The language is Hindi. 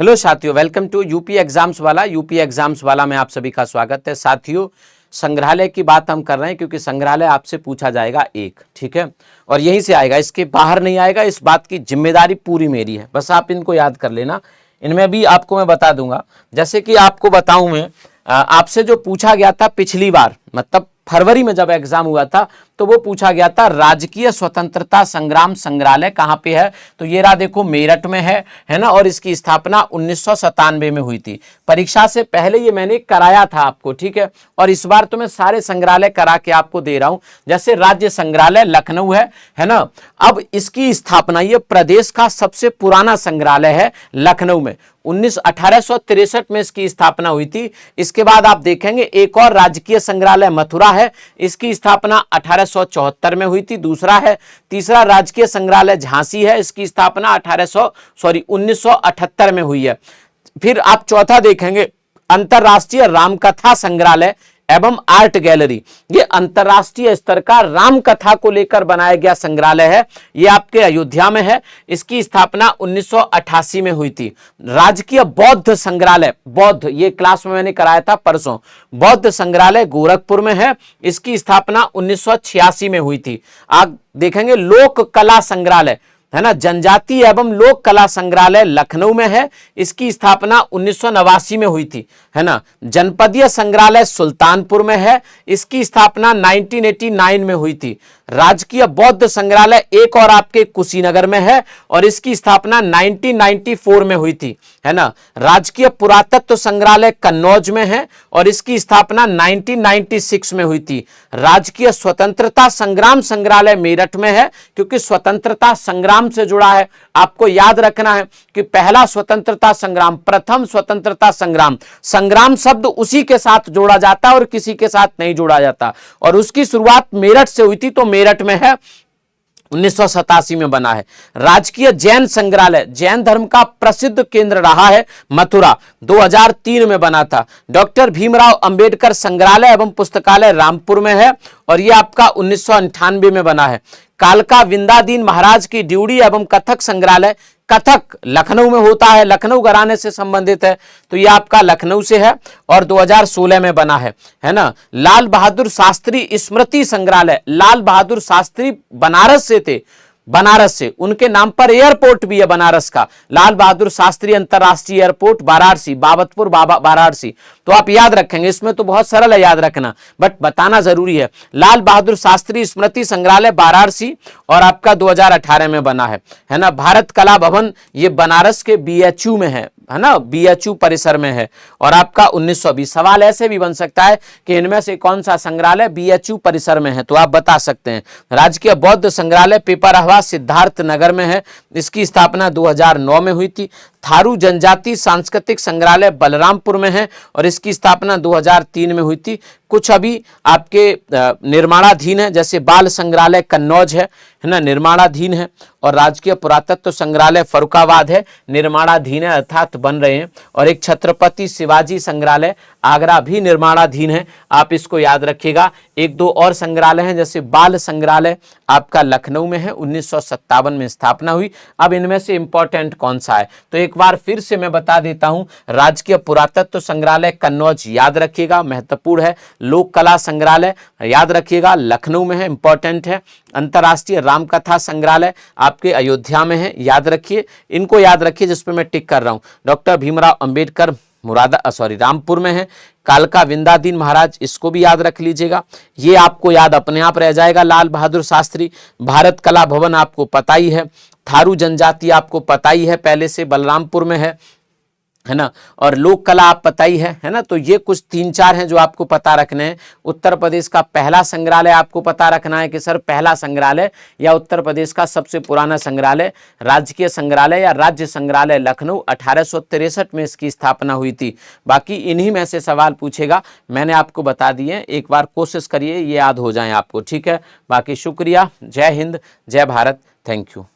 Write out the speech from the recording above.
हेलो साथियों, वेलकम टू यूपी एग्जाम्स वाला। यूपी एग्जाम्स वाला में आप सभी का स्वागत है। साथियों, संग्रहालय की बात हम कर रहे हैं क्योंकि संग्रहालय आपसे पूछा जाएगा एक, ठीक है, और यहीं से आएगा, इसके बाहर नहीं आएगा। इस बात की जिम्मेदारी पूरी मेरी है, बस आप इनको याद कर लेना। इनमें भी आपको मैं बता दूंगा, जैसे कि आपको बताऊं मैं, आपसे जो पूछा गया था पिछली बार, मतलब फरवरी में जब एग्जाम हुआ था, तो वो पूछा गया था राजकीय स्वतंत्रता संग्राम संग्रहालय कहाँ पे है। तो ये रहा, देखो मेरठ में है ना, और इसकी स्थापना 1997 में हुई थी। परीक्षा से पहले ये मैंने कराया था आपको, ठीक है, और इस बार तो मैं सारे संग्रहालय करा के आपको दे रहा हूं। जैसे राज्य संग्रहालय लखनऊ है ना, अब इसकी स्थापना, ये प्रदेश का सबसे पुराना संग्रहालय है लखनऊ में। 1863 में इसकी स्थापना हुई थी। इसके बाद आप देखेंगे एक और राजकीय संग्रहालय मथुरा है, इसकी स्थापना 1874 में हुई थी। दूसरा है, तीसरा राजकीय संग्रहालय झांसी है, इसकी स्थापना 1978 में हुई है। फिर आप चौथा देखेंगे अंतरराष्ट्रीय रामकथा संग्रहालय एवं आर्ट गैलरी, ये अंतरराष्ट्रीय स्तर का रामकथा को लेकर बनाया गया संग्रहालय है, ये आपके अयोध्या में है, इसकी स्थापना 1988 में हुई थी। राजकीय बौद्ध संग्रहालय, बौद्ध, ये क्लास में मैंने कराया था परसों, बौद्ध संग्रहालय गोरखपुर में है, इसकी स्थापना 1986 में हुई थी। आप देखेंगे लोक कला संग्रहालय, है ना, जनजाति एवं लोक कला संग्रहालय लखनऊ में है, इसकी स्थापना 1989 में हुई थी, है ना। जनपदीय संग्रहालय सुल्तानपुर में है, इसकी स्थापना 1989 में हुई थी। राजकीय बौद्ध संग्रहालय एक और आपके कुशीनगर में है, और इसकी स्थापना 1994 में हुई थी, है ना। राजकीय पुरातत्व संग्रहालय कन्नौज में है, और इसकी स्थापना 1996 में हुई थी। राजकीय स्वतंत्रता संग्राम संग्रहालय मेरठ में है, क्योंकि स्वतंत्रता संग्राम से जुड़ा है। आपको याद रखना है कि पहला स्वतंत्रता संग्राम, प्रथम स्वतंत्रता संग्राम, संग्राम शब्द उसी के साथ जोड़ा जाता है और किसी के साथ नहीं जोड़ा जाता, और उसकी शुरुआत मेरठ से हुई थी, तो मेरठ में है, 1987 में बना है। राजकीय जैन संग्रहालय, जैन धर्म का प्रसिद्ध केंद्र रहा है मथुरा, 2003 में बना था। डॉक्टर भीमराव अंबेडकर संग्रहालय एवं पुस्तकालय रामपुर में है, और यह आपका 1998 में बना है। कालका विंदादीन महाराज की ड्यूडी एवं कथक संग्रहालय, कथक लखनऊ में होता है, लखनऊ घराने से संबंधित है, तो यह आपका लखनऊ से है, और 2016 में बना है ना। लाल बहादुर शास्त्री स्मृति संग्रहालय, लाल बहादुर शास्त्री बनारस से थे, बनारस से, उनके नाम पर एयरपोर्ट भी है बनारस का, लाल बहादुर शास्त्री अंतरराष्ट्रीय एयरपोर्ट वाराणसी, बाबतपुर वाराणसी। तो आप याद रखेंगे, इसमें तो बहुत सरल है याद रखना, बट बताना जरूरी है। लाल बहादुर शास्त्री स्मृति संग्रहालय वाराणसी, और आपका 2018 में बना है ना। भारत कला भवन, ये बनारस के बीएचयू में है ना, बीएचयू परिसर में है, और आपका 1920। सवाल ऐसे भी बन सकता है कि इनमें से कौन सा संग्रहालय बीएचयू परिसर में है, तो आप बता सकते हैं। राजकीय बौद्ध संग्रहालय पिपरहवा सिद्धार्थ नगर में है, इसकी स्थापना 2009 में हुई थी। थारू जनजाति सांस्कृतिक संग्रहालय बलरामपुर में है, और इसकी स्थापना 2003 में हुई थी। कुछ अभी आपके निर्माणाधीन है, जैसे बाल संग्रहालय कन्नौज है ना, निर्माणाधीन है, और राजकीय पुरातत्व संग्रहालय फरुखाबाद है, निर्माणाधीन है, अर्थात बन रहे हैं, और एक छत्रपति शिवाजी संग्रहालय आगरा भी निर्माणाधीन है, आप इसको याद रखिएगा। एक दो और संग्रहालय हैं, जैसे बाल संग्रहालय आपका लखनऊ में है, 1957 में स्थापना हुई। अब इनमें से इंपॉर्टेंट कौन सा है, तो एक बार फिर से मैं बता देता हूं। राजकीय पुरातत्व संग्रहालय कन्नौज याद रखिएगा, महत्वपूर्ण है। लोक कला संग्रहालय याद रखिएगा, लखनऊ में है, इंपॉर्टेंट है। अंतरराष्ट्रीय रामकथा संग्रहालय आपके अयोध्या में है, याद रखिए, इनको याद रखिए जिस पे मैं टिक कर रहा हूं। डॉक्टर भीमराव अंबेडकर रामपुर में है। कालका विंदादीन महाराज, इसको भी याद रख लीजिएगा, ये आपको याद अपने आप रह जाएगा। लाल बहादुर शास्त्री, भारत कला भवन आपको पता ही है। थारू जनजाति आपको पता ही है, पहले से बलरामपुर में है ना, और लोक कला आप पता ही है ना। तो ये कुछ 3-4 हैं जो आपको पता रखने हैं। उत्तर प्रदेश का पहला संग्रहालय आपको पता रखना है कि सर पहला संग्रहालय या उत्तर प्रदेश का सबसे पुराना संग्रहालय, राजकीय संग्रहालय या राज्य संग्रहालय लखनऊ, 1863 में इसकी स्थापना हुई थी। बाकी इन्हीं में से सवाल पूछेगा, मैंने आपको बता दिए, एक बार कोशिश करिए ये याद हो जाए आपको, ठीक है। बाकी शुक्रिया, जय हिंद, जय भारत, थैंक यू।